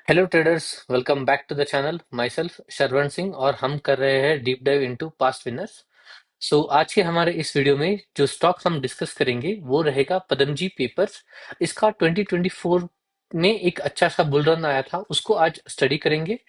Hello traders, welcome back to the channel. माई सेल्फ शरवण सिंह और हम कर रहे हैं deep dive into past winners. So आज के हमारे इस वीडियो में जो स्टॉक्स हम डिस्कस करेंगे वो रहेगा पतंजलि पेपर्स। इसका 2024 में एक अच्छा सा बुल रन आया था, उसको आज स्टडी करेंगे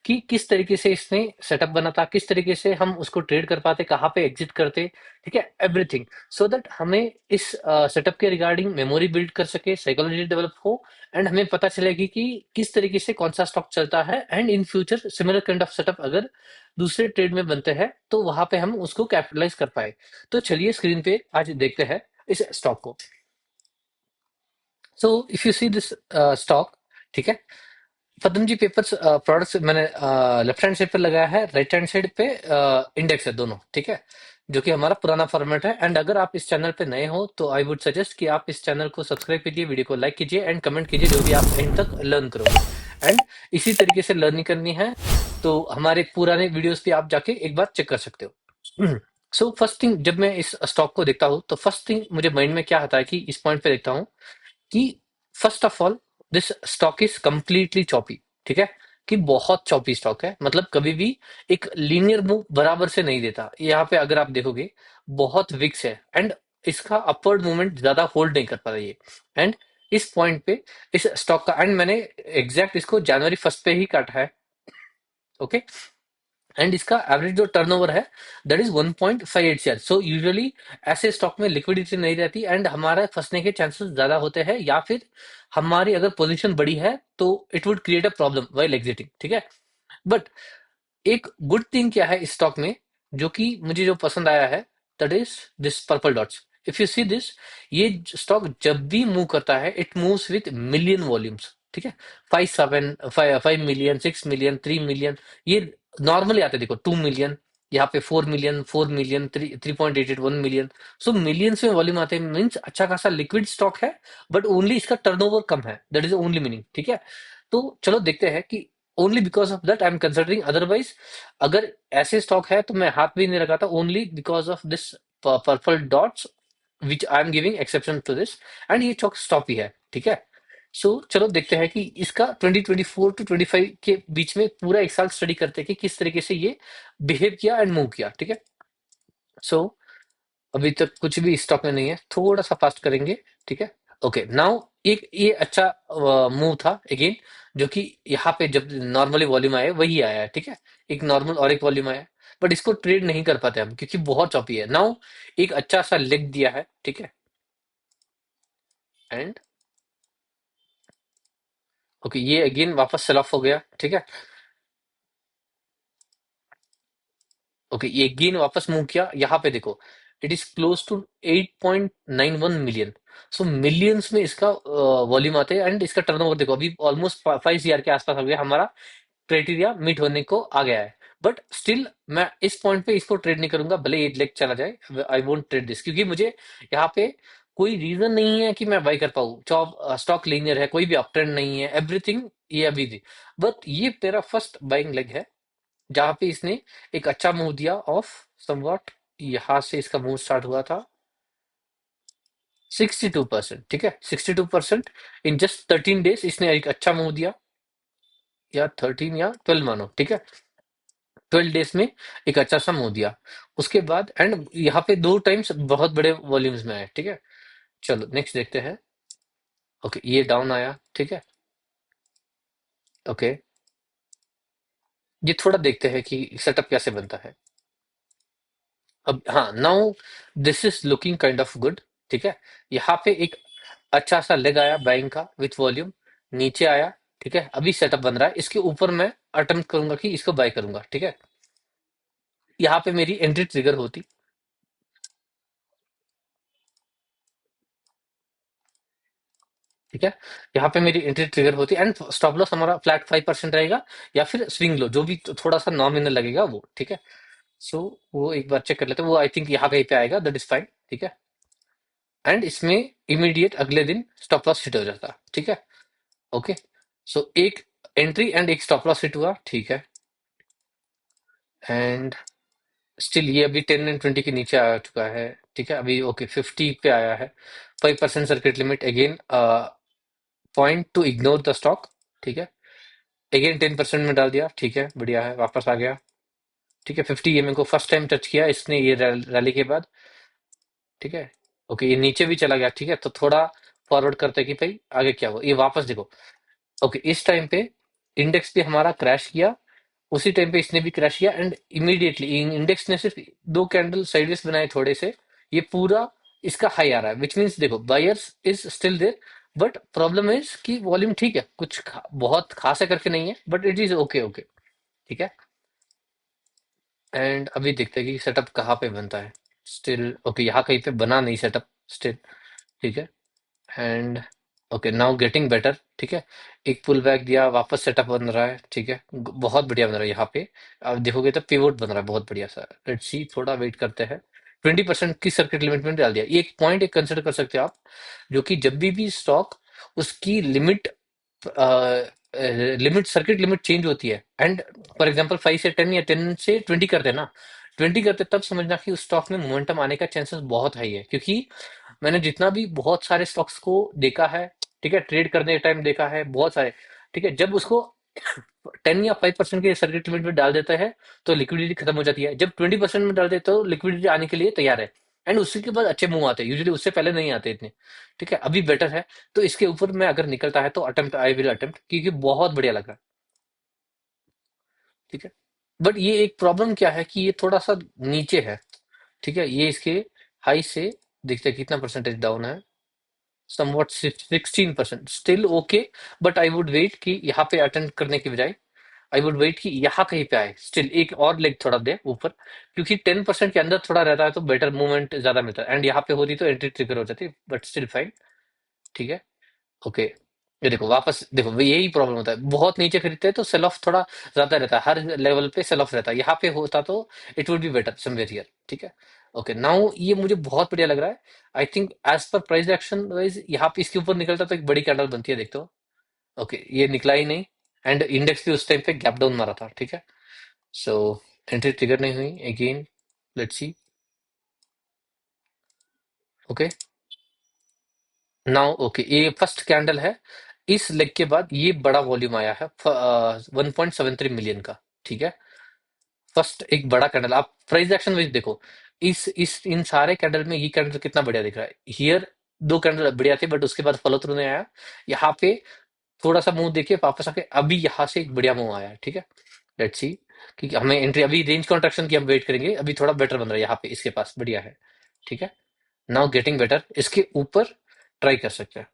कि किस तरीके से इसने सेटअप बना था, किस तरीके से हम उसको ट्रेड कर पाते, कहाँ पे एग्जिट करते। ठीक है, एवरीथिंग सो दैट हमें इस सेटअप के रिगार्डिंग मेमोरी बिल्ड कर सके, साइकोलॉजी डेवलप हो एंड हमें पता चलेगी कि किस तरीके से कौन सा स्टॉक चलता है and in future similar kind of setup अगर दूसरे ट्रेड में बनते हैं तो वहां पे हम उसको कैपिटलाइज कर पाए। तो चलिए स्क्रीन पे आज देखते हैं इस स्टॉक को। So if you see this stock, ठीक है, पतंजलि पेपर्स प्रोडक्ट्स मैंने लेफ्ट हैंड साइड पे लगाया है, राइट हैंड साइड पे इंडेक्स है दोनों, ठीक है, जो कि हमारा पुराना फॉर्मेट है। एंड अगर आप इस चैनल पे नए हो तो आई वुड सजेस्ट कि आप इस चैनल को सब्सक्राइब कीजिए, वीडियो को लाइक कीजिए एंड कमेंट कीजिए जो भी आप एंड तक लर्न करोगे। एंड इसी तरीके से लर्निंग करनी है तो हमारे पुराने वीडियोस भी आप जाके एक बार चेक कर सकते हो। सो फर्स्ट थिंग, जब मैं इस स्टॉक को देखता हूँ तो फर्स्ट थिंग मुझे माइंड में क्या आता है कि इस पॉइंट पे देखता हूँ कि first of all this stock is completely choppy. ठीक है, कि बहुत चॉपी स्टॉक है, मतलब कभी भी एक लीनियर मूव बराबर से नहीं देता। यहाँ पे अगर आप देखोगे बहुत विक्स है एंड इसका अपवर्ड मूवमेंट ज्यादा होल्ड नहीं कर पा रही है। एंड इस पॉइंट पे इस स्टॉक का, एंड मैंने एग्जैक्ट इसको जनवरी फर्स्ट पे ही काटा है। ओके, एंड इसका एवरेज जो टर्नओवर है that is 1.58 share. So usually ऐसे स्टॉक में लिक्विडिटी नहीं रहती एंड हमारा फंसने के चांसेस ज्यादा होते हैं, या फिर हमारी अगर पोजीशन बड़ी है तो it would create a problem while exiting. ठीक है, बट एक गुड थिंग क्या है इस स्टॉक में, जो कि मुझे जो पसंद आया है, that is this purple dots. If you see this, ये स्टॉक जब भी मूव करता है it moves with million volumes. ठीक है, 5 7 5 5 मिलियन, 6 मिलियन, 3 मिलियन, ये नॉर्मली आते हैं। देखो 2 मिलियन, यहाँ पे 4 million, 4 million, 3.88 1 million. So millions में वॉल्यूम आते हैं, मीन्स अच्छा खासा लिक्विड स्टॉक है, बट ओनली इसका टर्नओवर कम है, दैट इज ओनली मीनिंग। ठीक है, तो चलो देखते हैं कि only because of that I am considering, otherwise अगर ऐसे स्टॉक है तो मैं हाथ भी नहीं लगाता, only because of this purple dots which I am giving exception to this. And ये स्टॉक स्टॉप ही है। ठीक है, सो चलो देखते हैं कि इसका 2024 टू 25 के बीच में पूरा एक साल स्टडी करते हैं कि किस तरीके से ये बिहेव किया एंड मूव किया। ठीक है, सो अभी तक कुछ भी स्टॉक में नहीं है, थोड़ा सा फास्ट करेंगे। ठीक है, ओके, नाउ एक ये अच्छा मूव था अगेन, जो कि यहाँ पे जब नॉर्मली वॉल्यूम आया वही आया है। ठीक है, एक नॉर्मल और एक वॉल्यूम आया, बट इसको ट्रेड नहीं कर पाते हम क्योंकि बहुत चॉपी है। नाउ एक अच्छा सा लेग दिया है। ठीक है, एंड ओके, ये अगेन वापस सेल ऑफ हो गया। ठीक है, ओके, ये अगेन वापस मूव किया। यहाँ पे देखो it is close to 8.91 million. So millions में इसका वॉल्यूम आते हैं एंड इसका टर्नओवर देखो अभी ऑलमोस्ट 5 ईयर के आसपास हो गया, हमारा क्राइटेरिया मीट होने को आ गया है। बट स्टिल मैं इस पॉइंट पे इसको ट्रेड नहीं करूंगा, भले ये लेग चला जाए, आई वोंट ट्रेड दिस, क्योंकि मुझे यहाँ पे कोई रीजन नहीं है कि मैं बाई कर पाऊँ। स्टॉक लीनियर है, कोई भी अप ट्रेंड नहीं है, एवरीथिंग ये अभी थी। बट ये मेरा फर्स्ट बाइंग लेग है जहां पे इसने एक अच्छा मूव दिया ऑफ समवॉट। यहां से इसका मूव स्टार्ट हुआ था 62%। ठीक है, 62% इन जस्ट 13 डेज इसने एक अच्छा मूव दिया, या 13 या 12 मानो। ठीक है, 12 डेज में एक अच्छा सा मूव दिया। उसके बाद एंड यहाँ पे दो टाइम्स बहुत बड़े वॉल्यूम्स में आए। ठीक है, चलो नेक्स्ट देखते हैं। ओके, ये डाउन आया। ठीक है, ओके, ये थोड़ा देखते हैं कि सेटअप कैसे बनता है। अब हाँ, now this is looking kind of good. ठीक है, यहाँ पे एक अच्छा सा लेग आया बाइंग का विथ वॉल्यूम, नीचे आया। ठीक है, अभी सेटअप बन रहा है, इसके ऊपर मैं अटेम्प्ट करूंगा कि इसको बाय करूंगा। ठीक है, यहाँ पे मेरी एंट्री ट्रिगर होती। ठीक है, यहाँ पे मेरी एंट्री ट्रिगर होती एंड स्टॉप लॉस हमारा फ्लैट 5% रहेगा, या फिर स्विंग लो जो भी थोड़ा सा नॉमिनल लगेगा वो। ठीक है, सो वो एक बार चेक कर लेते हैं, वो आई थिंक यहाँ कहीं पे आएगा, दैट इज फाइन। ठीक है, एंड इसमें इमीडिएट अगले दिन स्टॉप लॉस हिट हो जाता। ठीक है, ओके, सो एक एंट्री एंड एक स्टॉप लॉस हिट हुआ। ठीक है, एंड स्टिल ये अभी 10 एंड 20 के नीचे आ चुका है। ठीक है, अभी ओके 50 पे आया है। 5% circuit limit again, point two ignore the stock. ठीक है, अगेन 10% में डाल दिया, ठीक है, बढ़िया है, वापस आ गया। ठीक है, 50 ये मेरे को फर्स्ट टाइम टच किया इसने ये रैली के बाद। ठीक है, ओके, ये नीचे भी चला गया, ठीक है, तो थोड़ा फॉरवर्ड करते हैं कि भाई आगे क्या हुआ, ये वापस देखो। ओके, इस टाइम पे इंडेक्स भी हमारा क्रैश किया, उसी टाइम पे इसने भी क्रैश किया, एंड इमीडिएटली इंडेक्स ने सिर्फ दो कैंडल साइडवेज बनाए थोड़े से, ये पूरा इसका हाई आ रहा है, विच मीन्स देखो buyers is still there, but problem is कि वॉल्यूम ठीक है, कुछ बहुत खास है करके नहीं है, but it is okay okay. ठीक है, एंड अभी देखते हैं कि सेटअप कहाँ पे बनता है। स्टिल ओके, यहाँ कहीं पे बना नहीं सेटअप स्टिल। ठीक है, and okay now getting better. ठीक है, एक पुल बैक दिया, वापस सेटअप बन रहा है, ठीक है, बहुत बढ़िया बन रहा है यहाँ पे। आप देखोगे तो पिवोट बन रहा है बहुत बढ़िया सा। लेट्स सी, थोड़ा वेट करते हैं। 20% की सर्किट लिमिट में डाल दिया, ये एक पॉइंट एक कंसिडर कर सकते हो आप, जो कि जब भी स्टॉक उसकी limit limit circuit limit change होती है, एंड फॉर एग्जांपल 5 से 10 या 10 से 20 करते हैं ना, 20 करते तब समझना कि उस स्टॉक में मोमेंटम आने का चांसेस बहुत हाई है, क्योंकि मैंने जितना भी बहुत सारे स्टॉक्स को देखा है, ठीक है, ट्रेड करने के टाइम देखा है बहुत सारे। ठीक है, जब उसको 10 या 5% के सर्किट लिमिट में डाल देता है तो लिक्विडिटी खत्म हो जाती है, जब 20% में डाल देते तो लिक्विडिटी आने के लिए तैयार है, एंड उसी के बाद अच्छे मूव आते हैं यूजुअली, उससे पहले नहीं आते इतने। ठीक है, अभी बेटर है, तो इसके ऊपर में अगर निकलता है तो अटेम्प्ट, आई विल अटेम्प्ट, क्योंकि बहुत बढ़िया लग रहा है। ठीक है, बट ये एक प्रॉब्लम क्या है कि ये थोड़ा सा नीचे है। ठीक है, ये इसके हाई से देखते हैं कितना परसेंटेज डाउन है। Somewhat 16%, still okay, but I would wait कि यहाँ पे अटेंड करने की बजाय आई वुड वेट कि यहाँ कहीं पे आए, स्टिल एक और लेग थोड़ा दे ऊपर, क्योंकि 10% के अंदर थोड़ा रहता है तो बेटर मूवमेंट ज्यादा मिलता है, एंड यहाँ पे होती तो एंट्री ट्रिगर हो जाती, बट स्टिल फाइन। ठीक है, ओके, ये देखो वापस देखो, यही प्रॉब्लम होता है, बहुत नीचे खरीदते हैं तो सेल ऑफ थोड़ा ज्यादा रहता है, हर लेवल पे सेल ऑफ रहता है, यहाँ पे होता तो it would be better somewhere here. ठीक है, ओके नाउ ये मुझे बहुत बढ़िया लग रहा है। I think as per price action wise यहाँ पे इसके ऊपर निकलता तो एक बड़ी कैंडल बनती है, देखते हो। ओके, ये निकला ही नहीं, एंड इंडेक्स भी उस टाइम पे गैप डाउन मारा था। ठीक है, सो एंट्री ट्रिगर नहीं हुई again, let's see. Okay, now okay, ये फर्स्ट कैंडल है, इस लेग के बाद ये बड़ा वॉल्यूम आया है 1.73 मिलियन का। ठीक है, फर्स्ट एक बड़ा कैंडल, आप प्राइस एक्शन वाइज देखो, इस इन सारे कैंडल में ये कैंडल कितना बढ़िया दिख रहा है। हियर दो कैंडल बढ़िया थे, बट उसके बाद फॉलो थ्रू नहीं आया। यहाँ पे थोड़ा सा मुंह देखिए, वापस आके अभी यहाँ से एक बढ़िया मुंह आया है। ठीक है, लेट्स सी, क्योंकि हमें एंट्री अभी रेंज कॉन्ट्रैक्शन की हम वेट करेंगे, अभी थोड़ा बेटर बन रहा है यहाँ पे, इसके पास बढ़िया है। ठीक है, नाउ गेटिंग बेटर, इसके ऊपर ट्राई कर सकते हैं।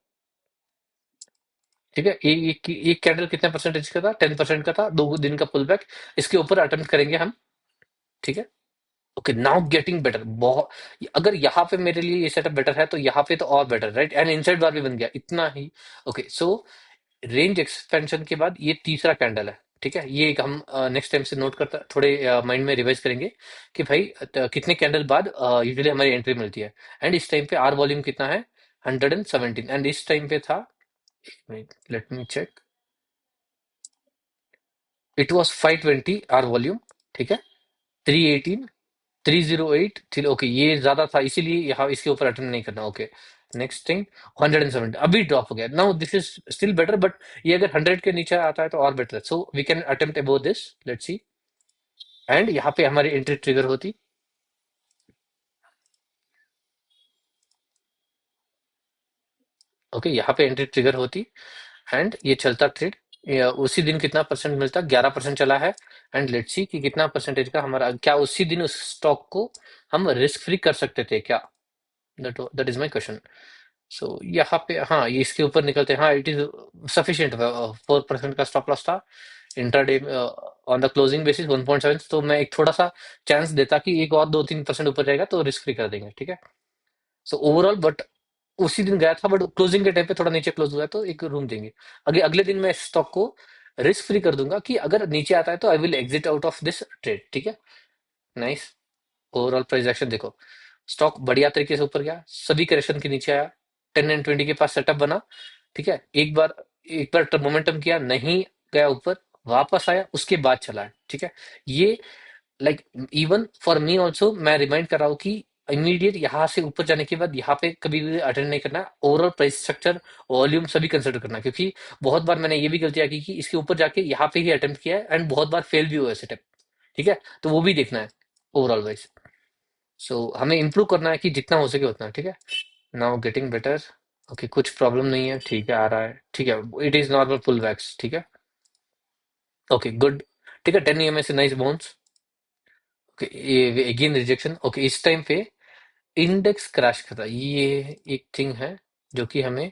ठीक है, एक कैंडल कितने परसेंटेज का था, 10% का था, 2 दिन का पुल बैक, इसके ऊपर अटेम्प्ट करेंगे हम। ठीक है, ओके नाउ गेटिंग बेटर, बहुत, अगर यहाँ पे मेरे लिए ये सेटअप बेटर है तो यहाँ पे तो और बेटर, राइट, एंड इनसाइड बार भी बन गया इतना ही। ओके, सो रेंज एक्सपेंशन के बाद ये तीसरा कैंडल है। ठीक है, ये एक हम नेक्स्ट टाइम से नोट करता, थोड़े माइंड में रिवाइज करेंगे कि भाई कितने कैंडल बाद यूजुअली हमारी एंट्री मिलती है, एंड इस टाइम पे आर वॉल्यूम कितना है, 117, एंड इस टाइम पे था, let me check, it was 520 are volume. ठीक है, 318, 308 थी, ओके, ये ज्यादा था इसीलिए यहाँ इसके ऊपर अटेंड नहीं करना। ओके, नेक्स्ट थिंग, 170 अभी ड्रॉप हो गया, now this is still better, but ये अगर 100 के नीचे आता है तो और बेटर है, so we can attempt about this, let's see. And यहाँ पे हमारी एंट्री ट्रिगर होती। ओके, यहाँ पे एंट्री ट्रिगर होती, एंड ये चलता ट्रेड, उसी दिन कितना परसेंट मिलता, 11% चला है, एंड लेट्स सी कि कितना परसेंटेज का हमारा, क्या उसी दिन उस स्टॉक को हम रिस्क फ्री कर सकते थे क्या, दैट इज माई क्वेश्चन। सो यहाँ पे हाँ, ये इसके ऊपर निकलते हैं, हाँ इट इज सफिशियंट, 4% का स्टॉप लॉस था intraday on the closing basis 1.7, तो मैं एक थोड़ा सा चांस देता कि एक और 2-3% ऊपर जाएगा तो रिस्क फ्री कर देंगे। ठीक है, सो ओवरऑल बट उसी दिन गया था, बट क्लोजिंग के टाइम पे थोड़ा नीचे क्लोज हुआ है तो एक रूम देंगे। अगले अगले दिन मैं स्टॉक को रिस्क फ्री कर दूंगा कि अगर नीचे आता है तो I will exit out of this trade. ठीक है, नाइस, ओवरऑल प्राइस एक्शन देखो, स्टॉक बढ़िया तरीके से ऊपर गया, सभी करेक्शन के नीचे आया, 10 एंड 20 के पास सेटअप बना। ठीक है, एक बार मोमेंटम किया, नहीं गया ऊपर, वापस आया, उसके बाद चला है। ठीक है, ये like even for me also, मैं रिमाइंड कर रहा हूँ कि इमीडिएट यहाँ से ऊपर जाने के बाद यहाँ पे कभी भी अटेंड नहीं करना, ओवरऑल प्राइस स्ट्रक्चर, वॉल्यूम सभी कंसिडर करना, क्योंकि बहुत बार मैंने ये भी गलतियां की कि इसके ऊपर जाके यहाँ पे ही अटेम्प्ट किया है एंड बहुत बार फेल भी हुआ है सेटअप। ठीक है, तो वो भी देखना है ओवरऑल वाइज। सो हमें इम्प्रूव करना है कि जितना हो सके उतना। ठीक है, नाउ गेटिंग बेटर। ओके, कुछ प्रॉब्लम नहीं है, ठीक है, आ रहा है, ठीक है, it is normal full wax. ठीक है, ओके गुड। ठीक है, 10 EMA से नाइस बाउंस। ओके, ये अगेन रिजेक्शन। ओके, इस टाइम पे इंडेक्स क्रैश कर रहा है, ये एक थिंग है जो कि हमें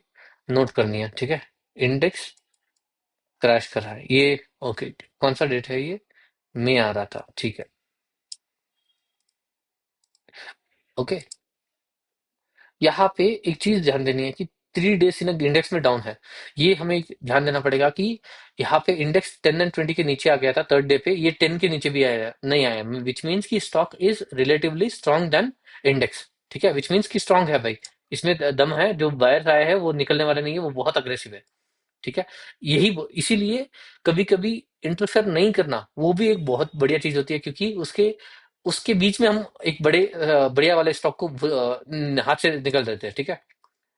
नोट करनी है। ठीक है, इंडेक्स क्रैश कर रहा है ये। ओके, कौन सा डेट है ये? मई आ रहा था, ठीक है। ओके, यहाँ पे एक चीज ध्यान देनी है कि 3 डेज इन इंडेक्स में डाउन है। ये हमें ध्यान देना पड़ेगा कि यहाँ पे इंडेक्स 10 एंड 20 के नीचे आ गया था थर्ड डे पे, ये 10 के नीचे भी आया नहीं आया, विच मीन्स की stock is relatively strong then index. ठीक है, विच मीन्स की स्ट्रांग है भाई, इसमें दम है, जो बायर आया है वो निकलने वाला नहीं है, वो बहुत अग्रेसिव है। ठीक है, इसीलिए कभी कभी इंटरफेयर नहीं करना वो भी एक बहुत बढ़िया चीज होती है, क्योंकि उसके उसके बीच में हम एक बढ़िया वाले स्टॉक को हाथ से निकल देते हैं। ठीक है,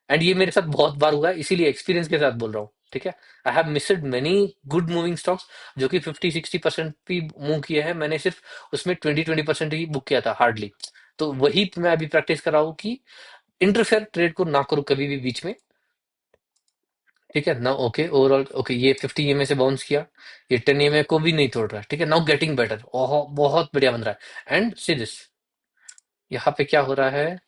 एंड ये मेरे साथ बहुत बार हुआ है, इसीलिए एक्सपीरियंस के साथ बोल रहा हूँ। ठीक है, I have missed many good moving stocks, जो कि 50-60% भी मूव किए हैं, मैंने सिर्फ उसमें 20-20% ही बुक किया था हार्डली। तो वही मैं अभी प्रैक्टिस कर रहा हूँ कि इंटरफेयर ट्रेड को ना करूँ कभी भी बीच में। ठीक है ना, ओके ओवरऑल ओके, ये 50 EMA से बाउंस किया, ये 10 EMA को भी नहीं तोड़ रहा है। ठीक है, नाउ गेटिंग बेटर, ओह बहुत बढ़िया बन रहा है। एंड सी दिस, यहाँ पे क्या हो रहा है?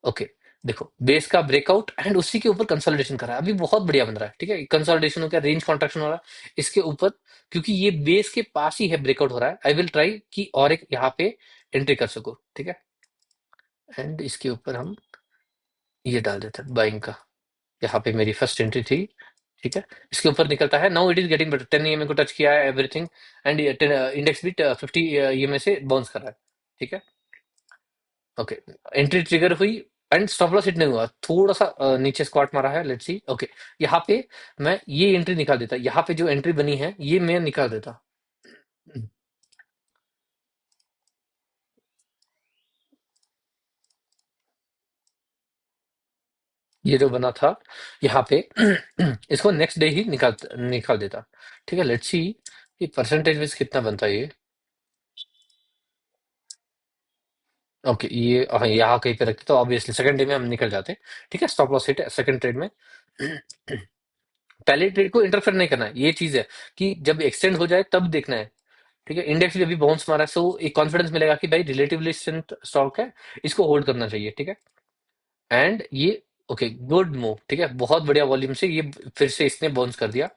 ओके, देखो बेस का ब्रेकआउट एंड उसी के ऊपर कंसोलिडेशन कर रहा है, अभी बहुत बढ़िया बन रहा है। ठीक है, कंसोलिडेशन हो गया, रेंज कॉन्ट्रैक्शन हो रहा है इसके ऊपर, क्योंकि ये बेस के पास ही है, ब्रेकआउट हो रहा है। आई विल ट्राई कि और एक यहाँ पे एंट्री कर सकूं। ठीक है, एंड इसके ऊपर हम ये डाल देते हैं बाइंग का, यहाँ पे मेरी फर्स्ट एंट्री थी। ठीक है, इसके ऊपर निकलता है, now it is getting better, 10 EMA को टच किया है एवरीथिंग, एंड इंडेक्स भी 50 EMA से बाउंस कर रहा है। ठीक है, ओके, एंट्री ट्रिगर हुई एंड स्टॉप लॉस हिट नहीं हुआ, थोड़ा सा नीचे स्क्वाट मारा है, लेट्स सी। ओके, यहाँ पे मैं ये एंट्री निकाल देता, यहाँ पे जो एंट्री बनी है ये मैं निकाल देता। ये जो बना था यहाँ पे इसको नेक्स्ट डे ही निकाल निकाल देता। ठीक है, लेट्स सी ये परसेंटेज वाइज कितना बनता है ये। ओके, ये हाँ, यहाँ कहीं पे रखते तो ऑब्वियसली सेकंड डे में हम निकल जाते। ठीक है, स्टॉप लॉस हिट है सेकंड ट्रेड में। पहले ट्रेड को इंटरफेयर नहीं करना है, ये चीज है कि जब एक्सटेंड हो जाए तब देखना है। ठीक है, इंडेक्स भी अभी बाउंस मारा है, सो एक कॉन्फिडेंस मिलेगा कि भाई रिलेटिवली स्ट्रेंथ स्टॉक है, इसको होल्ड करना चाहिए। ठीक है, एंड ये ओके गुड मूव। ठीक है, बहुत बढ़िया वॉल्यूम से ये फिर से इसने बाउंस कर दिया,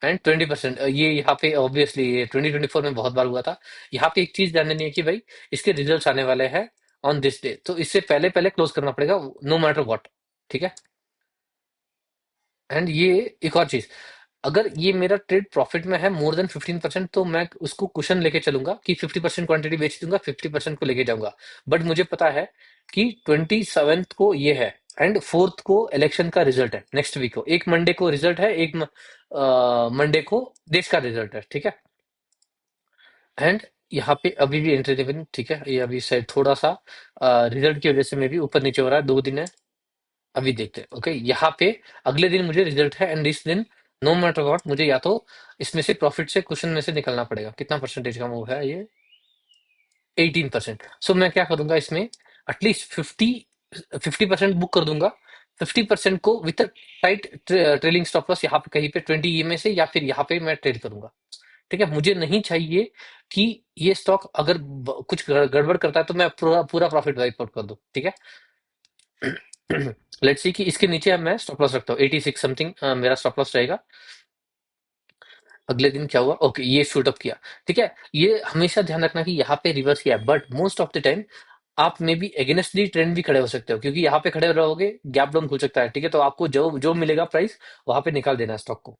एंड 20% ये यहाँ पे ऑब्वियसली ये 2024 में बहुत बार हुआ था। यहाँ पे एक चीज ध्यान देनी है कि भाई इसके रिजल्ट्स आने वाले हैं ऑन दिस डे, तो इससे पहले पहले क्लोज करना पड़ेगा नो मैटर व्हाट। ठीक है, एंड ये एक और चीज, अगर ये मेरा ट्रेड प्रॉफिट में है मोर देन 15%, तो मैं उसको कुशन लेके चलूंगा कि 50% क्वांटिटी बेच दूंगा, 50% को लेके जाऊंगा। बट मुझे पता है कि 27th को ये है एंड 4th को इलेक्शन का रिजल्ट है, नेक्स्ट वीक को एक मंडे को रिजल्ट है, एक मंडे को देश का रिजल्ट है। ठीक है, एंड यहाँ पे अभी भी एंट्री नहीं। ठीक है, ये अभी शायद थोड़ा सा रिजल्ट की वजह से में भी ऊपर नीचे हो रहा है, 2 दिन है, अभी देखते हैं। ओके, यहाँ पे अगले दिन मुझे रिजल्ट है एंड इस दिन नो मैटर व्हाट मुझे या तो इसमें से प्रॉफिट से क्वेश्चन में से निकलना पड़ेगा। कितना परसेंटेज का मूव है ये? 18%। सो मैं क्या करूंगा इसमें, एटलीस्ट 50% बुक कर दूंगा, 50% को with tight trailing stop loss यहाँ पे कहीं पे 20 EMA से, या फिर यहाँ पे मैं ट्रेड करूंगा। ठीक है, मुझे नहीं चाहिए कि ये स्टॉक अगर कुछ गड़बड़ करता है तो मैं पूरा पूरा प्रॉफिट वाइप आउट कर दूं। ठीक है, लेट्स सी कि इसके नीचे अब मैं स्टॉप लॉस रखता हूँ 86 समथिंग, मेरा स्टॉप लॉस रहेगा। अगले दिन क्या हुआ? ओके, ये शूट अप किया। ठीक है, ये हमेशा ध्यान रखना कि यहाँ पे रिवर्स किया, but most of the time आप may be against the trend भी खड़े हो सकते हो, क्योंकि यहाँ पे खड़े रहोगे गैप डाउन खुल सकता है। ठीक है, तो आपको जो जो मिलेगा प्राइस वहां पे निकाल देना स्टॉक को।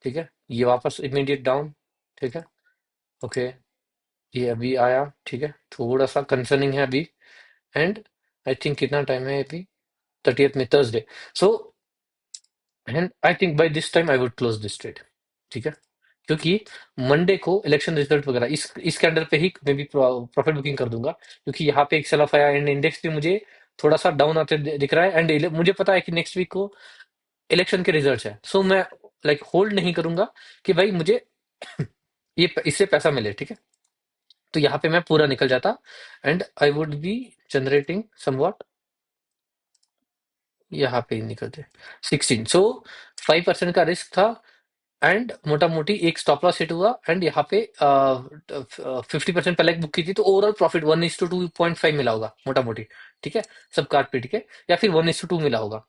ठीक है, ये वापस इमीडिएट डाउन। ठीक है, ओके, ये अभी आया। ठीक है, थोड़ा सा कंसर्निंग है अभी, एंड आई थिंक कितना टाइम है अभी? 30th में Thursday. So and I think by this time I would close this trade. ठीक है, क्योंकि मंडे को इलेक्शन रिजल्ट वगैरह इस कैंडल पे ही मैं भी प्रॉफिट बुकिंग कर दूंगा, क्योंकि यहाँ पे एक सेल ऑफ आया एंड इंडेक्स भी मुझे थोड़ा सा डाउन आते दिख रहा है, एंड मुझे पता है कि नेक्स्ट वीक को इलेक्शन के रिजल्ट है, सो मैं लाइक होल्ड नहीं करूंगा कि भाई मुझे इससे पैसा मिले, ठीक है। तो यहाँ पे मैं पूरा निकल जाता and I would be generating somewhat, यहाँ पे ही निकलते 16, सो 5% का रिस्क था, एंड मोटा मोटी एक स्टॉप लॉस हिट हुआ, एंड यहाँ पे 50% पहले बुक की थी, तो ओवरऑल प्रॉफिट 1:2.5 मिला होगा मोटा मोटी, ठीक है, सब काट पीट के, या फिर 1:2 मिला होगा।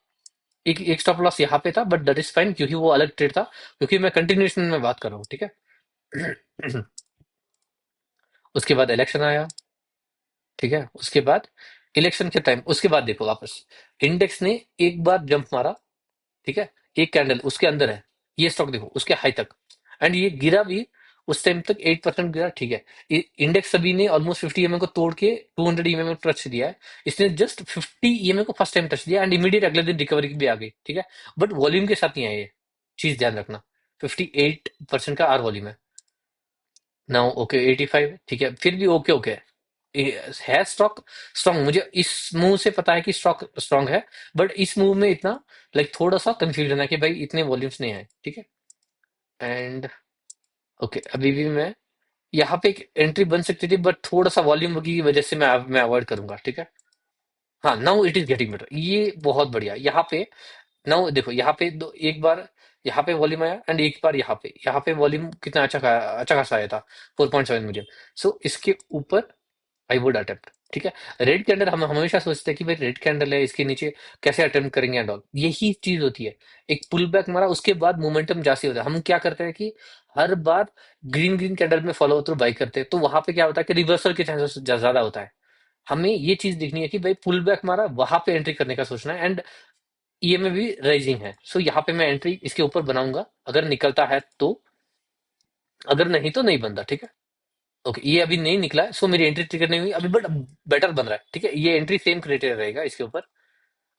एक एक स्टॉप लॉस यहाँ पे था, बट दैट इज फाइन, क्योंकि वो अलग ट्रेड था, क्योंकि मैं कंटिन्यूएशन में बात कर रहा हूँ, ठीक है। उसके बाद इलेक्शन आया, ठीक है। उसके बाद इलेक्शन के टाइम, उसके बाद देखो वापस इंडेक्स ने एक बार जंप मारा, ठीक है, एक कैंडल उसके अंदर है, ये स्टॉक देखो उसके हाई तक, एंड ये गिरा भी उस टाइम तक 8% गिरा, ठीक है। इंडेक्स अभी ने ऑलमोस्ट 50 EMA को तोड़ के 200 EMA को टच दिया है, इसने जस्ट 50 EMA को फर्स्ट टाइम टच दिया, एंड इमीडिएट अगले दिन रिकवरी भी आ गई, ठीक है। बट वॉल्यूम के साथ नहीं है ये चीज, ध्यान रखना। 58% का आर वॉल्यूम है नाउ, ओके 85, ठीक है, फिर भी ओके ओके है स्टॉक स्ट्रांग, मुझे इस मूव से पता है कि स्टॉक स्ट्रांग है, बट इस मूव में इतना लाइक थोड़ा सा कंफ्यूजन है कि भाई इतने वॉल्यूम्स नहीं आए, ठीक है। एंड ओके अभी भी मैं यहाँ पे एक एंट्री बन सकती थी, बट थोड़ा सा वॉल्यूम की वजह से मैं अवॉइड करूंगा, ठीक है। हाँ, now it is getting better, ये बहुत बढ़िया यहाँ पे। नाउ देखो यहाँ पे दो, एक बार यहाँ पे वॉल्यूम आया, एंड एक बार यहाँ पे वॉल्यूम कितना अच्छा खासा आया था, 4.7 मिलियन। सो इसके ऊपर आई वुड अटेम्प्ट, ठीक है। रेड कैंडल हम हमेशा सोचते हैं कि भाई रेड कैंडल है, इसके नीचे कैसे अटेम्प्ट करेंगे एंड ऑल, यही चीज होती है। एक पुल बैक मारा, उसके बाद मोमेंटम जास्ती होता है, हम क्या करते हैं कि हर बार ग्रीन ग्रीन कैंडल में फॉलो थ्रू बाई करते हैं, तो वहां पे क्या होता है कि रिवर्सल के चांसेस ज्यादा होता है। हमें ये चीज देखनी है कि भाई पुल बैक मारा, वहां पे एंट्री करने का सोचना है, एंड ईएमए भी राइजिंग है, सो यहाँ पे मैं एंट्री इसके ऊपर बनाऊंगा, अगर निकलता है तो, अगर नहीं तो नहीं बनता, ठीक है। ओके ये अभी नहीं निकला है, सो मेरी एंट्री ट्रिगर नहीं हुई अभी, बट बेटर बन रहा है, ठीक है, ये एंट्री सेम क्राइटेरिया रहेगा इसके ऊपर।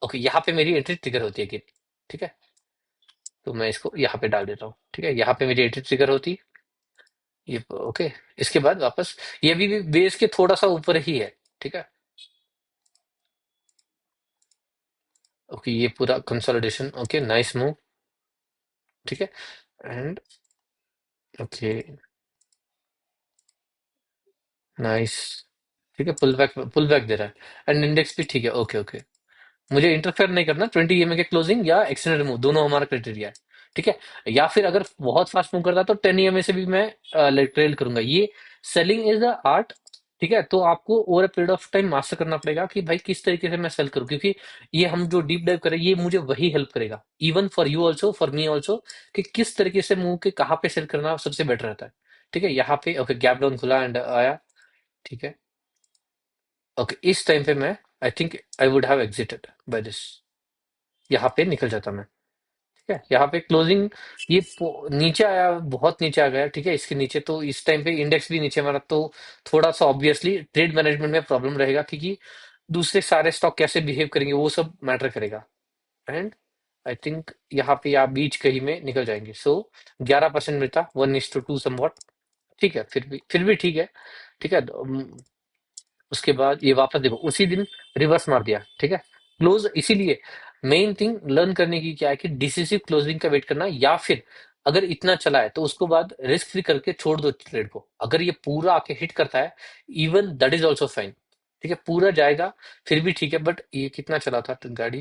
ओके यहाँ पे मेरी एंट्री ट्रिगर होती है कि, ठीक है, तो मैं इसको यहाँ पे डाल देता हूँ, ठीक है, यहाँ पे मेरी एंट्री ट्रिगर होती, ये ओके। इसके बाद वापस ये अभी भी बेस के थोड़ा सा ऊपर ही है, ठीक है। ओके ये पूरा कंसोलिडेशन, ओके नाइस मूव, ठीक है। एंड ओके नाइस, ठीक है, पुल बैक दे रहा है, एंड इंडेक्स भी ठीक है, ओके ओके। मुझे इंटरफेयर नहीं करना, 20 EMA के क्लोजिंग या एक्सटेंडेड रिमूव दोनों हमारा क्राइटेरिया है, ठीक है। या फिर अगर बहुत फास्ट मूव करता तो 10 EMA से भी मैं ट्रेल करूंगा, ये सेलिंग इज अ आर्ट, ठीक है। तो आपको over a period of time master करना पड़ेगा कि भाई किस तरीके से मैं सेल करूं, क्योंकि ये हम जो डीप डाइव करें ये मुझे वही हेल्प करेगा, even for you also for me also, कि किस तरीके से मूव के कहाँ पे सेल करना सबसे बेटर रहता है, ठीक है। यहाँ पे ओके गैप डाउन खुला एंड आया, ठीक है। ओके इस टाइम पे मैं I think I would have exited by this, यहाँ पे निकल जाता मैं, ठीक है। यहाँ पे क्लोजिंग ये नीचे आया, बहुत नीचे आ गया, ठीक है, इसके नीचे, तो इस टाइम पे इंडेक्स भी नीचे मारा, तो थोड़ा सा ऑब्वियसली ट्रेड मैनेजमेंट में प्रॉब्लम रहेगा, क्योंकि दूसरे सारे स्टॉक कैसे बिहेव करेंगे वो सब मैटर करेगा, एंड आई थिंक यहाँ पे आप बीच कहीं में निकल जाएंगे, सो 11% मिलता, 1:2 समवॉट, ठीक है, फिर भी ठीक है, ठीक है। उसके बाद ये वापस देखो उसी दिन रिवर्स मार दिया, ठीक है, क्लोज, इसीलिए मेन थिंग लर्न करने की क्या है कि डिसिसिव क्लोजिंग का वेट करना, या फिर अगर इतना चला है तो उसको बाद रिस्क फ्री करके छोड़ दो ट्रेड को, अगर ये पूरा आके हिट करता है even that is also fine, ठीक है, पूरा जाएगा फिर भी ठीक है, बट ये कितना चला था तो गाड़ी,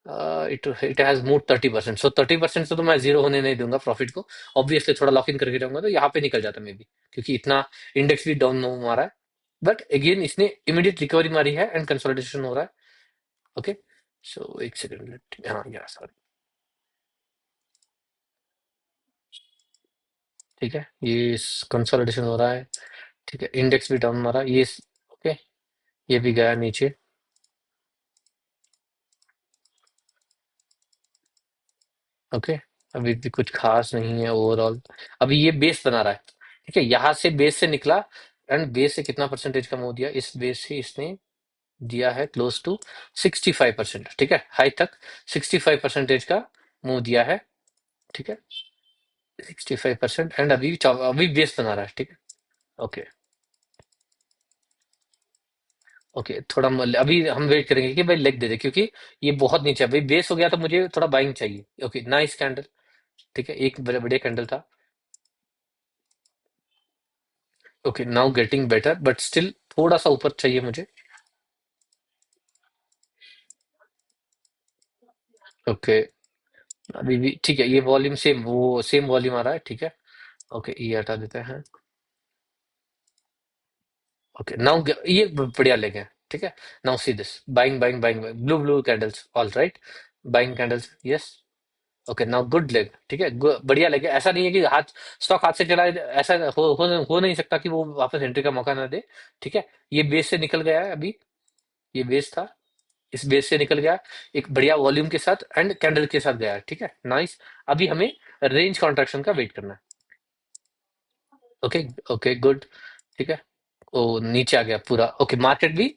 इट हैज मूव 30%, सो 30% से तो मैं जीरो होने नहीं दूंगा प्रॉफिट को, ऑब्वियसली थोड़ा लॉक इन करके जाऊंगा, तो यहाँ पे निकल जाता मे बी, क्योंकि इतना इंडेक्स भी डाउन मारा है, बट अगेन इसने इमीडिएट रिकवरी मारी है एंड कंसोलिडेशन हो रहा है, ओके। सो एक सेकंड, हाँ या सॉरी, ठीक है, ये कंसोलिडेशन हो रहा है, ठीक है, इंडेक्स भी डाउन मारा ये, ओके, ये भी गया नीचे, ओके, अभी भी कुछ खास नहीं है ओवरऑल, अभी ये बेस बना रहा है, ठीक है, यहाँ से बेस से निकला, एंड बेस से कितना परसेंटेज का मूव दिया, इस बेस से इसने दिया है क्लोज टू 65%, ठीक है, हाई तक 65% का मूव दिया है, ठीक है। 65% एंड अभी बेस बना रहा है, ठीक है। ओके। ओके, थोड़ा अभी हम वेट करेंगे कि भाई लेग दे दे, क्योंकि ये बहुत नीचे है भाई, बेस हो गया तो मुझे थोड़ा बाइंग चाहिए। Okay, nice candle. ठीक है, एक बड़े बढ़िया कैंडल था। Okay, now getting better but still थोड़ा सा ऊपर चाहिए मुझे। ओके, अभी भी ठीक है, ये वॉल्यूम सेम, वो सेम वॉल्यूम आ रहा है, ठीक है। ओके, ये हटा देते हैं। ओके, नाउ ये बढ़िया लेंगे, ठीक है। Now see this, buying buying buying, blue blue candles, all right. Buying candles, yes. Okay, now good leg, ठीक है, बढ़िया लेग है। ऐसा नहीं है कि स्टॉक हाथ से चला है, ऐसा हो नहीं सकता कि वो वापस एंट्री का मौका ना दे। ठीक है, ये बेस से निकल गया है अभी। ये बेस था, इस बेस से निकल गया एक बढ़िया वॉल्यूम के साथ एंड कैंडल के साथ गया है, ठीक है, नाइस। अभी हमें रेंज कॉन्ट्रैक्शन का वेट करना है। ओके। Okay, good. ठीक है, ओ नीचे आ गया पूरा। ओके, मार्केट भी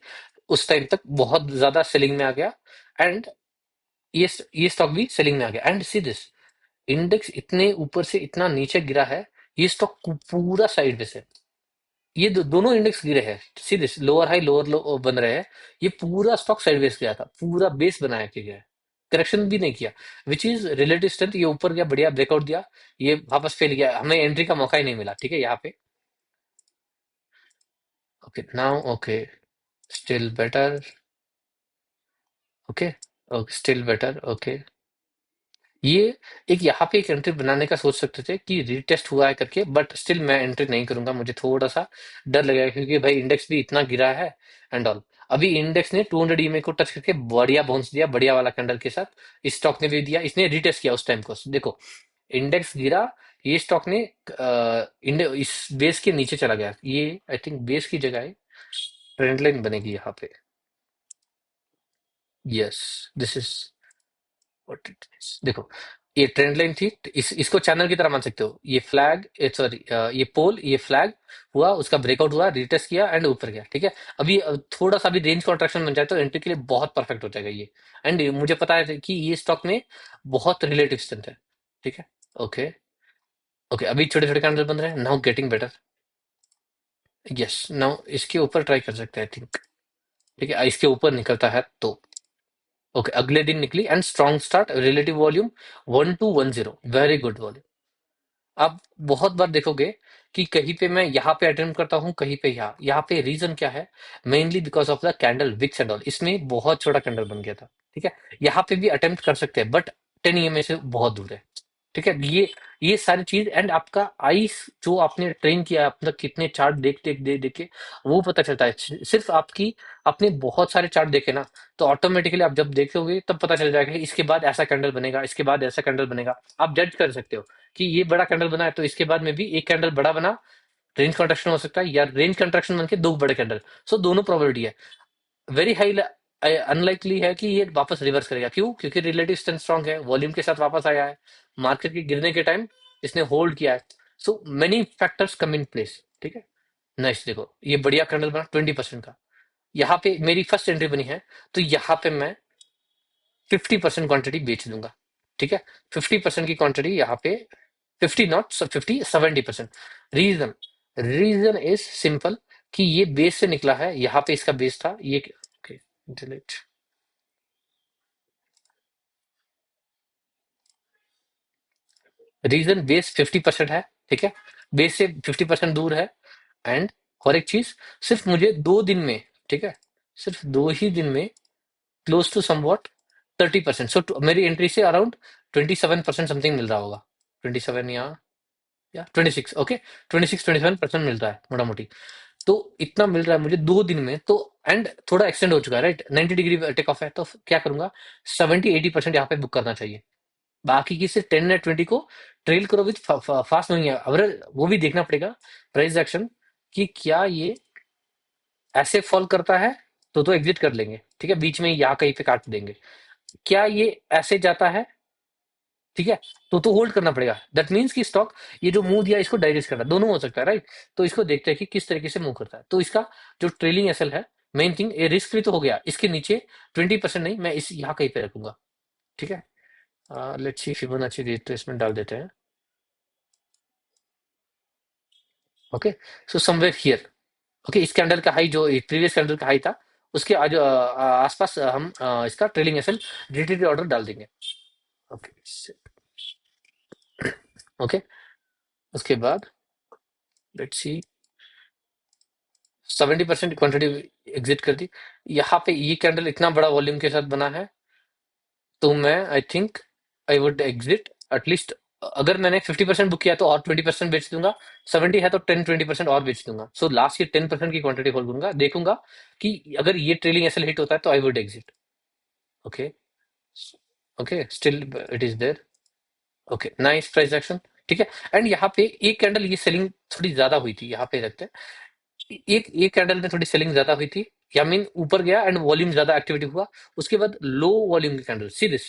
उस टाइम तक बहुत ज्यादा सेलिंग में आ गया एंड ये स्टॉक भी सेलिंग में आ गया एंड सी दिस, इंडेक्स इतने ऊपर से इतना नीचे गिरा है, ये स्टॉक पूरा साइड में से। ये दोनों इंडेक्स गिरे हैं, सीधे लोअर हाई लोअर लो बन रहे हैं। ये पूरा स्टॉक साइडवेज गया था, पूरा बेस बनाया के गया है, करेक्शन भी नहीं किया। विच इज रिलेटिव स्ट्रेंथ, ये ऊपर गया, बढ़िया ब्रेकआउट दिया, ये वापस फेल गया, हमें एंट्री का मौका ही नहीं मिला, ठीक है, यहाँ पे। Okay, now okay, still better. Okay. Okay, still better. Okay, ये एक यहाँ पे एक एंट्री बनाने का सोच सकते थे कि रीटेस्ट हुआ है करके, बट स्टिल मैं एंट्री नहीं करूंगा, मुझे थोड़ा सा डर लगेगा, क्योंकि भाई इंडेक्स भी इतना गिरा है एंड ऑल। अभी इंडेक्स ने 200 ईएमए को टच करके बढ़िया बाउंस दिया, बढ़िया वाला कैंडल के साथ। इस स्टॉक ने भी दिया, इसने रीटेस्ट किया उस टाइम को, देखो इंडेक्स गिरा, ये स्टॉक ने इस बेस के नीचे चला गया, ये आई थिंक बेस की जगह है, ट्रेंड लाइन बनेगी यहाँ पे। Yes, this is what it is, देखो ये ट्रेंड लाइन थी, इसको चैनल की तरह मान सकते हो। ये फ्लैग, सॉरी, ये पोल, ये फ्लैग हुआ, उसका ब्रेकआउट हुआ, रिटेस्ट किया एंड ऊपर गया, ठीक है। अभी थोड़ा सा भी रेंज कॉन्ट्रैक्शन बन जाए तो एंट्री के लिए बहुत परफेक्ट हो जाएगा ये। एंड मुझे पता है कि ये स्टॉक में बहुत रिलेटिव स्ट्रेंथ है, ठीक है। ओके। ओके, अभी छोटे छोटे कैंडल बन रहे हैं, now getting better. Yes, now इसके ऊपर ट्राई कर सकते हैं, आई थिंक। ठीक है, इसके ऊपर निकलता है तो। ओके, अगले दिन निकली and strong start, relative volume 1210, very good volume. आप बहुत बार देखोगे कि कहीं पे मैं यहाँ पे अटेम्प्ट करता हूँ, कहीं पे यहाँ पे रीजन क्या है, mainly because of the candle wicks and all, इसमें बहुत छोटा कैंडल बन गया था, ठीक है। यहाँ पे भी अटेम्प्ट कर सकते हैं बट 10 ईएमए से बहुत दूर है, ठीक है। ये सारी चीज एंड आपका आईस जो आपने ट्रेन किया है, मतलब कितने चार्ट देख के वो पता चलता है। सिर्फ आपकी आपने बहुत सारे चार्ट देखे ना, तो ऑटोमेटिकली आप जब देखोगे तब पता चल जाएगा कि इसके बाद ऐसा कैंडल बनेगा, इसके बाद ऐसा कैंडल बनेगा, आप जज कर सकते हो कि ये बड़ा कैंडल बना है तो इसके बाद में भी एक कैंडल बड़ा बना, रेंज कंट्रक्शन हो सकता है, या रेंज कंट्रक्शन बन के दो बड़े कैंडल। सो दोनों प्रोबेबिलिटी है, वेरी हाई अनलाइकली है कि ये वापस रिवर्स करेगा। क्यों? क्योंकि रिलेटिव स्ट्रेंथ स्ट्रांग है, वॉल्यूम के साथ वापस आया है, मार्केट के गिरने के टाइम इसने होल्ड किया है। So many factors come in place, ठीक है। नेक्स्ट देखो, ये बढ़िया कैंडल बना 20% का, यहाँ पे मेरी फर्स्ट एंट्री बनी है, तो यहाँ पे मैं 50% क्वांटिटी बेच दूंगा, ठीक है। 50% की क्वांटिटी यहाँ पे, 50 not 50, 70%। Reason, reason is simple कि ये बेस से निकला है, यहाँ पे इसका बेस था ये। Okay, delete. रीजन बेस 50% है, ठीक है, बेस से 50% दूर है एंड और एक चीज, सिर्फ मुझे 2 दिन में, ठीक है, सिर्फ 2 ही दिन में क्लोज टू समवॉट 30%। सो मेरी एंट्री से अराउंड 27% समथिंग मिल रहा होगा, 27 या 26, ओके, 26-27% मिल रहा है मोटा मोटी। तो इतना मिल रहा है मुझे 2 दिन में तो, एंड थोड़ा एक्सटेंड हो चुका है, राइट, 90 डिग्री टेक ऑफ है, तो क्या करूंगा, 70-80% यहाँ पे बुक करना चाहिए। बाकी की सिर्फ 10 या 20 को ट्रेल करो विथ फास्ट मूविंग है। अगर वो भी देखना पड़ेगा प्राइस एक्शन, कि क्या ये ऐसे फॉल करता है तो एग्जिट कर लेंगे, ठीक है, बीच में यहाँ कहीं पे काट देंगे। क्या ये ऐसे जाता है, ठीक है, तो होल्ड करना पड़ेगा। दैट मीन्स कि स्टॉक ये जो मूव दिया इसको डाइजेस्ट करना, दोनों हो सकता है, राइट। तो इसको देखते हैं कि किस तरीके से मूव करता है। तो इसका जो ट्रेलिंग एसएल है, मेन थिंग, ये रिस्क फ्री तो हो गया, इसके नीचे 20% नहीं, मैं इस यहाँ कहीं पे रखूंगा, ठीक है। लेट्स सी, फिबोनाची रिट्रेसमेंट डाल देते हैं। Okay, so somewhere here. Okay, इस कैंडल का हाई जो प्रीवियस कैंडल का हाई था उसके आज आसपास हम इसका ट्रेलिंग एसएल जीटीटी ऑर्डर डाल देंगे। ओके, ओके, उसके बाद लेट्स सी, 70% क्वांटिटी एग्जिट कर दी। यहाँ पे ये कैंडल इतना बड़ा वॉल्यूम के साथ बना है, तो मैं I think I would exit at least. अगर मैंने 50% बुक किया तो और 20% बेच दूंगा। 70 है तो 10-20% और बेच दूंगा। सो लास्ट की 10% की क्वांटिटी होल्ड करूंगा, देखूंगा कि अगर ये ट्रेलिंग एसएल हिट होता है तो I would exit. Okay, okay, still it is there. Okay, nice price action. ठीक है, एंड यहाँ पे एक कैंडल ये सेलिंग थोड़ी ज्यादा हुई थी, यहाँ पे रखते हैं। एक कैंडल में थोड़ी सेलिंग ज्यादा हुई थी, या मीन ऊपर गया एंड वॉल्यूम ज्यादा एक्टिविटी हुआ। उसके बाद लो वॉल्यूम के कैंडल, सी दिस,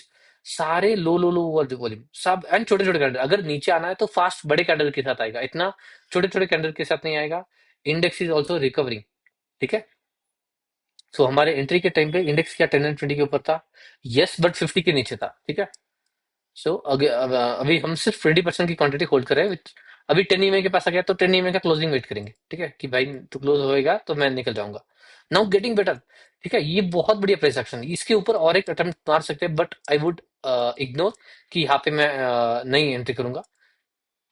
सारे लो लो लो वॉल्यूम सब, एंड छोटे छोटे कैंडल। अगर नीचे आना है तो फास्ट बड़े कैंडल के साथ आएगा, इतना छोटे छोटे कैंडल के साथ नहीं आएगा। Index is also recovering. ठीक है, सो हमारे एंट्री के टाइम पे इंडेक्स क्या 10 and 20 के ऊपर था, यस, बट 50 के नीचे था। ठीक है, सो अभी हम सिर्फ 20% की क्वांटिटी होल्ड कर रहे हैं अभी 10 EMA के पास आ गया तो 10 EMA का क्लोजिंग वेट करेंगे। ठीक है, कि भाई तो क्लोज होएगा तो मैं निकल जाऊंगा। Now getting better. ठीक है, ये बहुत बढ़िया प्राइस एक्शन, इसके ऊपर और एक अटेम्प्ट मार सकते हैं, बट आई वुड इग्नोर कि यहाँ पे मैं नहीं एंट्री करूंगा।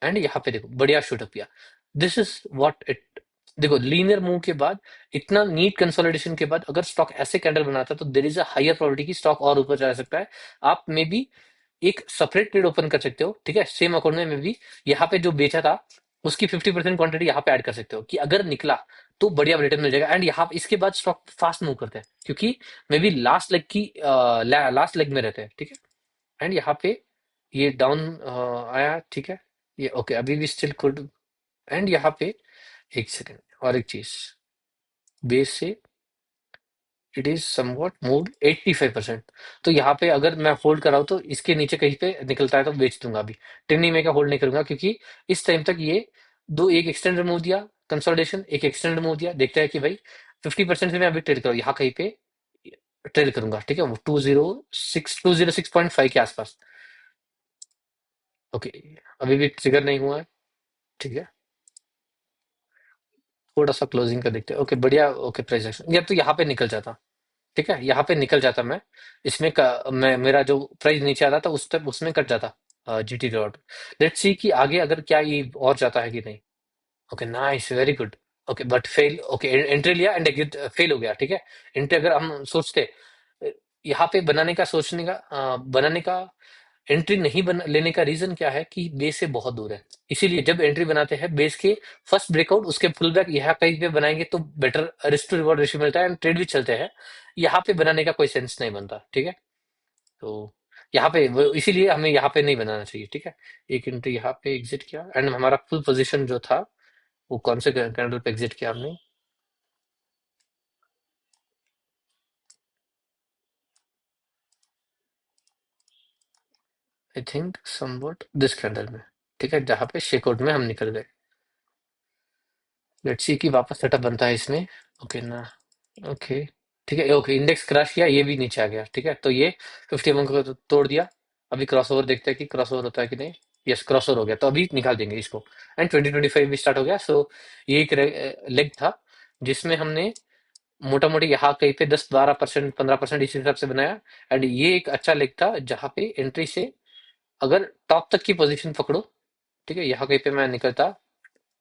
एंड यहाँ पे देखो बढ़िया शूटअप किया। दिस इज व्हाट इट, देखो लीनियर मूव के बाद, इतना नीट कंसोलिडेशन के बाद अगर स्टॉक ऐसे कैंडल बनाता है तो there is a higher probability कि स्टॉक और ऊपर जा सकता है। आप मे बी एक सेपरेट ट्रेड ओपन कर सकते हो। ठीक है, सेम अकाउंट में भी यहाँ पे जो बेचा था उसकी 50% क्वांटिटी यहाँ पे ऐड कर सकते हो, कि अगर निकला तो बढ़िया रिटर्न मिल जाएगा। एंड यहाँ इसके बाद स्टॉक फास्ट मूव करते हैं, क्योंकि मे बी लास्ट लेग की लास्ट लेग में रहते हैं। ठीक है, एंड यहाँ पे ये डाउन आया। ठीक है, ये ओके, अभी भी स्टिल गुड। एंड यहाँ पे एक सेकेंड, और एक चीज, बेस से इट इज समवॉट मूव्ड 85%। तो यहाँ पे अगर मैं होल्ड कर रहा हूँ तो इसके नीचे कहीं पे निकलता है तो बेच दूंगा। अभी 10 EMA का होल्ड नहीं करूंगा, क्योंकि इस टाइम तक ये दो, एक एक्सटेंडेड मूव दिया कंसोलिडेशन, एक एक्सटेंडेड मूव दिया, देखते हैं कि भाई 50% से मैं अभी ट्रेड करूँ, यहाँ कहीं पे ट्रेड करूंगा। ठीक है, वो 206.5 के आसपास। ओके, अभी भी ट्रिगर नहीं हुआ है। ठीक है, थोड़ा सा क्लोजिंग का देखते हैं। ओके, बढ़िया। ओके, प्राइस एक्शन, या तो यहाँ पे निकल जाता। ठीक है, यहाँ पे निकल जाता मैं, इसमें मैं मेरा जो प्राइस नीचे आता था उस तक उसमें कट जाता जीटी डॉट। लेट्स सी कि आगे अगर क्या ये और जाता है कि नहीं। Okay, nice, very good. Okay, but fail. Okay, entry लिया एंड एग्जिट फेल हो गया। ठीक है, एंट्री अगर हम सोचते यहाँ पे बनाने का, सोचने का बनाने का, एंट्री नहीं लेने का रीजन क्या है कि बेस से बहुत दूर है। इसीलिए जब एंट्री बनाते हैं बेस के फर्स्ट ब्रेकआउट उसके पुल बैक यहाँ कहीं पे बनाएंगे तो better risk to reward ratio मिलता है एंड ट्रेड भी चलते हैं। यहाँ पे बनाने का कोई सेंस नहीं बनता। ठीक है, तो यहाँ पे इसीलिए हमें यहाँ पे नहीं बनाना चाहिए। ठीक है, एक एंट्री यहाँ पे एग्जिट किया एंड हमारा फुल पोजीशन जो था वो कौन से कैंडल पे एग्जिट किया हमने। I think somewhat this candle में। ठीक है, जहाँ पे शेकआउट में हम निकल गए। लेट्स सी कि वापस सेटअप बनता है इसमें। ओके ना, ओके, ठीक है। ओके, इंडेक्स क्रैश किया, ये भी नीचे आ गया। ठीक है, तो ये 50 को तो तोड़ दिया। अभी क्रॉसओवर देखते हैं कि क्रॉसओवर होता है कि नहीं। यस, क्रॉसओवर हो गया, तो अभी निकाल देंगे इसको। एंड 2025 भी स्टार्ट हो गया। सो ये एक लेग था जिसमें हमने मोटा मोटी यहाँ कहीं पे 10-12%, 15% इस हिसाब से बनाया। एंड ये एक अच्छा लेग था जहाँ पे एंट्री से अगर टॉप तक की पोजीशन पकड़ो। ठीक है, यहाँ कहीं पे मैं निकलता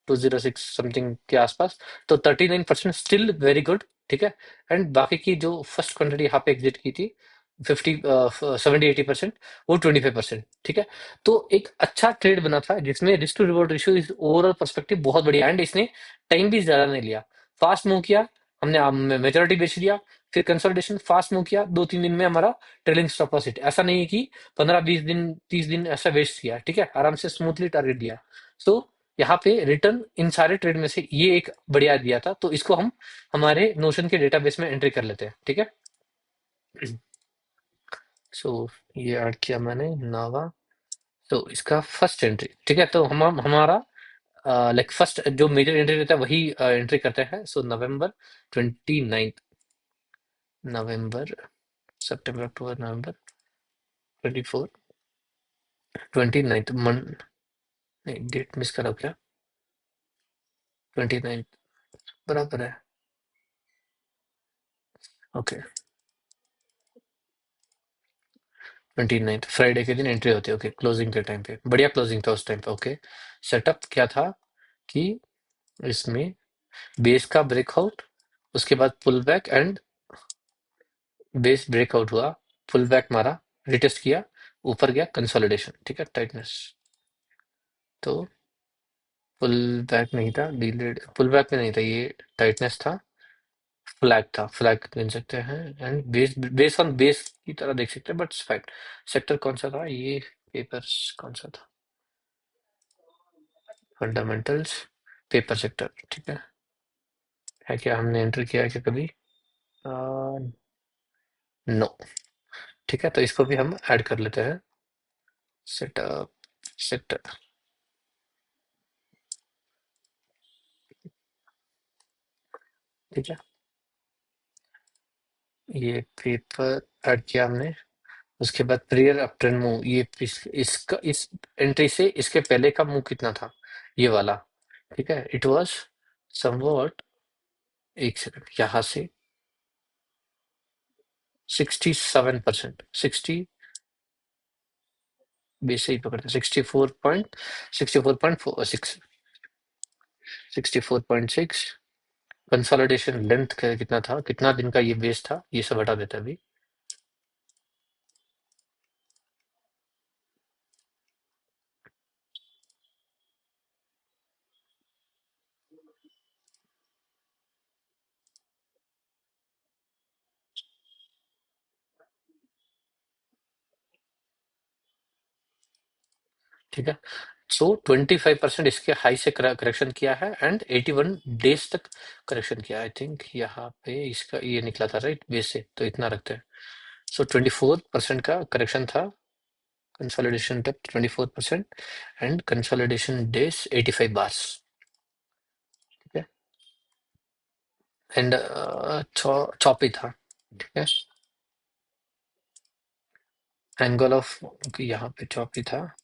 206 समथिंग के आसपास, तो 39% स्टिल वेरी गुड। ठीक है, एंड बाकी की जो फर्स्ट क्वांटिटी यहाँ पे एग्जिट की थी 70-80%, वो 25%। ठीक है, तो एक अच्छा ट्रेड बना था जिसमें रिस्क टू रिवॉर्ड रेशियो इस ओवरऑल पर्सपेक्टिव बहुत बढ़िया, एंड इसने टाइम भी ज्यादा नहीं लिया, फास्ट मूव किया। हमने मेजोरिटी बेच दिया, फिर कंसोलिडेशन, फास्ट मूव किया, 2-3 दिन में हमारा ट्रेलिंग स्टॉप लॉस हिट। ऐसा नहीं है कि 15-20 दिन 30 दिन ऐसा वेस्ट किया। ठीक है, आराम से स्मूथली टारगेट दिया। सो यहाँ पे रिटर्न इन सारे ट्रेड में से ये एक बढ़िया दिया था, तो इसको हम हमारे नोशन के डेटाबेस में एंट्री कर लेते हैं। ठीक है, सो ये ऐड किया मैंने नावा। तो इसका फर्स्ट एंट्री। ठीक है, तो हम हमारा लाइक फर्स्ट जो मेजर एंट्री रहता है वही एंट्री करते हैं। सो नवंबर 29, नवंबर, सितंबर, अक्टूबर, नवंबर 24, 29 मन, नहीं डेट मिस करा क्या। 29 बराबर है। ओके, 29 फ्राइडे के दिन एंट्री होती है। ओके, क्लोजिंग के टाइम पे बढ़िया क्लोजिंग था उस टाइम पे। ओके, सेटअप क्या था कि इसमें बेस का ब्रेकआउट, उसके बाद pull back and base breakout हुआ, पुल बैक मारा, रिटेस्ट किया, ऊपर गया, कंसोलिडेशन। ठीक है, टाइटनेस। तो पुल बैक नहीं था, डिलेड पुल बैक में नहीं था, ये टाइटनेस था, फ्लैग था, फ्लैग गिन सकते हैं। And base, base on base की तरह देख सकते हैं, बट फाइट सेक्टर कौन सा था ये, पेपर्स कौन सा था, फंडामेंटल्स, पेपर सेक्टर। ठीक है क्या हमने एंटर किया है क्या कभी? नो। ठीक है, तो इसको भी हम ऐड कर लेते हैं, सेटअप सेक्टर। ठीक है, ये पेपर ऐड किया हमने। उसके बाद प्रेयर आफ्टर मूव, ये इसका इस एंट्री से इसके पहले का मूव कितना था, ये वाला। ठीक है, इट वाज समवॉट, एक सेकंड, यहाँ से 67%, 60, बेस से ही पकड़ते, 64.6, 64.6। कंसोलिडेशन लेंथ कितना था, कितना दिन का ये बेस था, ये सब हटा देता है अभी। ठीक है, सो 25% इसके हाई से करेक्शन किया है एंड 81 डेज तक करेक्शन किया। आई थिंक यहाँ पे इसका ये निकला था राइट, बेस से, तो इतना रखते हैं। सो 24% का करेक्शन था, consolidation depth 24% and consolidation days 85 bars. ठीक है, एंड चॉपी था। ठीक है, एंगल ऑफ यहाँ पे चॉपी था,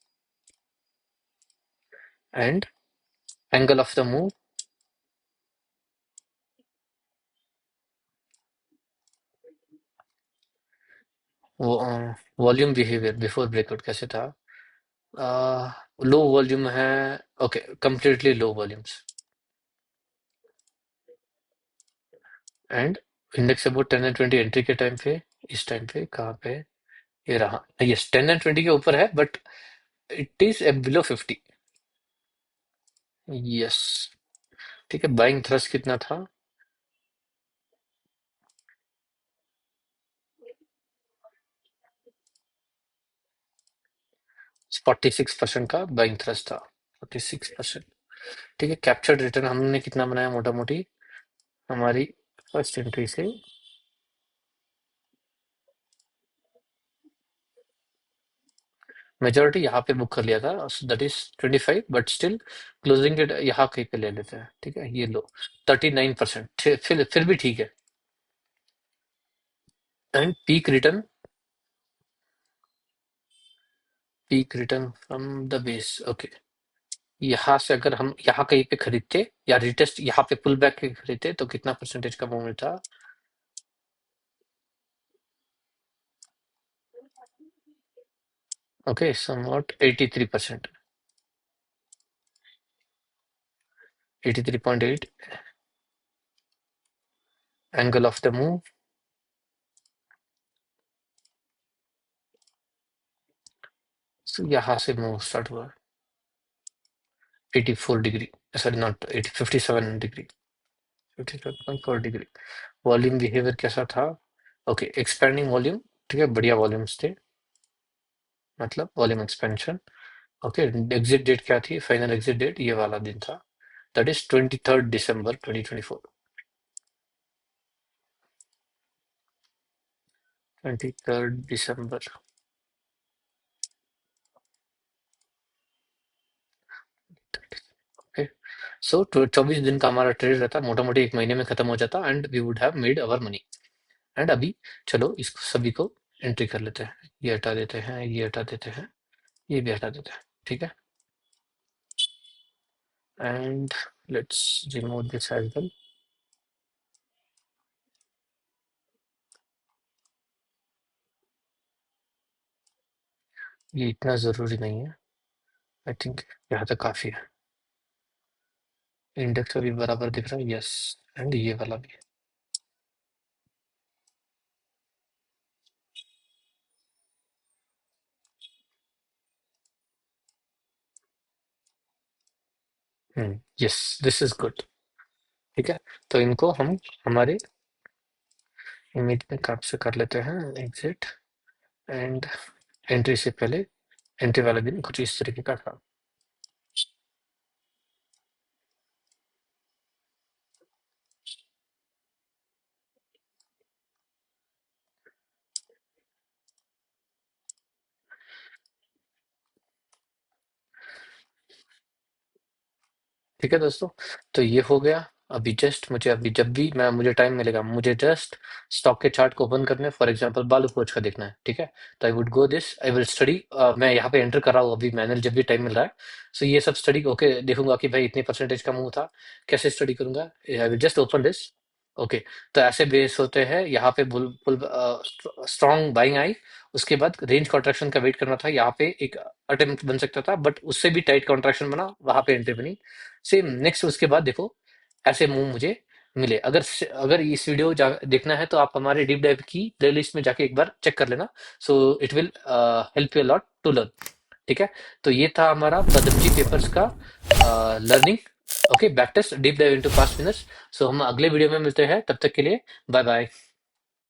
and angle of the move, वो वॉल्यूम बिहेवियर बिफोर ब्रेकआउट कैसे था, लो वॉल्यूम है। Okay, completely low volumes, and index about 10 and 20 entry के टाइम पे, इस टाइम पे कहाँ पे, ये रहा, यस 10 एंड 20 के ऊपर है, but it is below 50। Yes, ठीक है, बाइंग थ्रस्ट कितना था, 46% का बाइंग थ्रस्ट था, 46%। ठीक है, कैप्चर्ड रिटर्न हमने कितना बनाया मोटा मोटी, हमारी फर्स्ट एंट्री से मेजोरिटी यहाँ पे बुक कर लिया था, that is 25, but still closing के यहाँ कहीं पे ले लेते हैं। ठीक है, ये लो 39%, फिर भी ठीक है। And peak return from the base. Okay, यहाँ से अगर हम यहाँ कहीं पे खरीदते या रिटेस्ट यहाँ पे पुल बैक के खरीदते तो कितना परसेंटेज का मूवमेंट था, okay somewhat 83%, 83.8 angle of the move, यहाँ से मूव स्टार्ट हुआ 84 degree, sorry not 80, 57 degree, 57.4 degree. Volume behaviour कैसा था, ओके एक्सपेंडिंग वॉल्यूम। ठीक है, बढ़िया वॉल्यूम्स थे, मतलब volume expansion. Okay, exit date क्या थी, फाइनल एग्जिट डेट ये वाला दिन था, that is 23 December 2024, 23 December. Okay, so 24 दिन का हमारा ट्रेड रहता, मोटा मोटी एक महीने में खत्म हो जाता, and we would have made our money. And अभी चलो इसको सभी को एंट्री कर लेते हैं, ये हटा देते हैं, ये हटा देते हैं, ये भी हटा देते हैं। ठीक है, and let's remove this as well. ये इतना जरूरी नहीं है, आई थिंक यहाँ तक काफी है। इंडेक्स अभी बराबर दिख रहा है, यस। एंड ये वाला भी। Yes, this is good. ठीक है, तो इनको हम हमारे इमेज में कैप्चर कर लेते हैं, एग्जिट। एंड एंट्री से पहले एंट्री वाला दिन कुछ इस तरीके का था। ठीक है दोस्तों, तो ये हो गया। अभी जस्ट मुझे, अभी जब भी मैं मुझे टाइम मिलेगा, मुझे जस्ट स्टॉक के चार्ट को ओपन करने, फॉर एग्जांपल बालू कोच का देखना है, ठीक है। तो I would go this, I will study. मैं यहाँ पे एंटर कर रहा हूँ अभी मैनुअल, जब भी टाइम मिल रहा है। सो ये सब स्टडी ओके, देखूंगा कि भाई इतनी परसेंटेज का मूव था, कैसे स्टडी करूंगा। I will just open this. Okay, तो ऐसे बेस होते हैं यहाँ पे। Bull bull strong buying I, उसके बाद रेंज कॉन्ट्रैक्शन का वेट करना था, यहाँ पे एक अटेम्प्ट बन सकता था, बट उससे भी टाइट कॉन्ट्रैक्शन बना, वहां पे एंट्री बनी। सेम नेक्स्ट, उसके बाद देखो ऐसे मूव मुझे मिले। अगर इस वीडियो देखना है तो आप हमारे डीप डाइव की प्लेलिस्ट में जाके एक बार चेक कर लेना। So it will help you lot to learn. ठीक है, तो ये था हमारा पदमजी पेपर्स का लर्निंग। Okay, back test deep dive into past winners. So हम अगले वीडियो में मिलते हैं, तब तक के लिए बाय बाय।